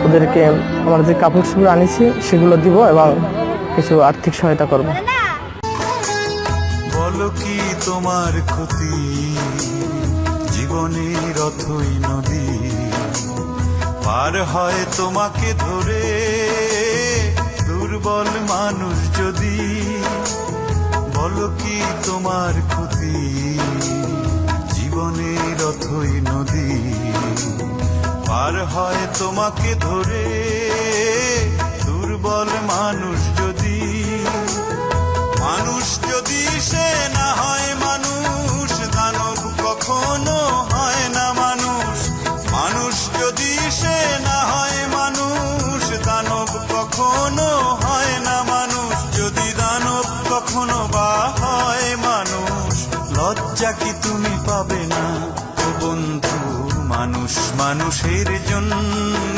ওদেরকে আমার যে কাপড় চোপড় আনিছি সেগুলো দিব এবং কিছু আর্থিক সহায়তা করব। বলো কি তোমার ক্ষতি, জীবনের অথই নদী পার হয় তোমাকে ধরে, দুর্বল মানুষ যদি। বলো কি তোমার ক্ষতি, জীবনের অথই নদী পার হয় তোমাকে ধরে, দুর্বল মানুষ যদি। মানুষ যদি সে না হয় মানুষ, দানব কখনো হয় না মানুষ। মানুষ যদি সে না হয় মানুষ, দানব কখনো হয় না মানুষ। যদি দানব কখনো বা হয় মানুষ, লজ্জা কি তুমি পাবে না ও বন্ধু? মানুষ মানুষের জন্য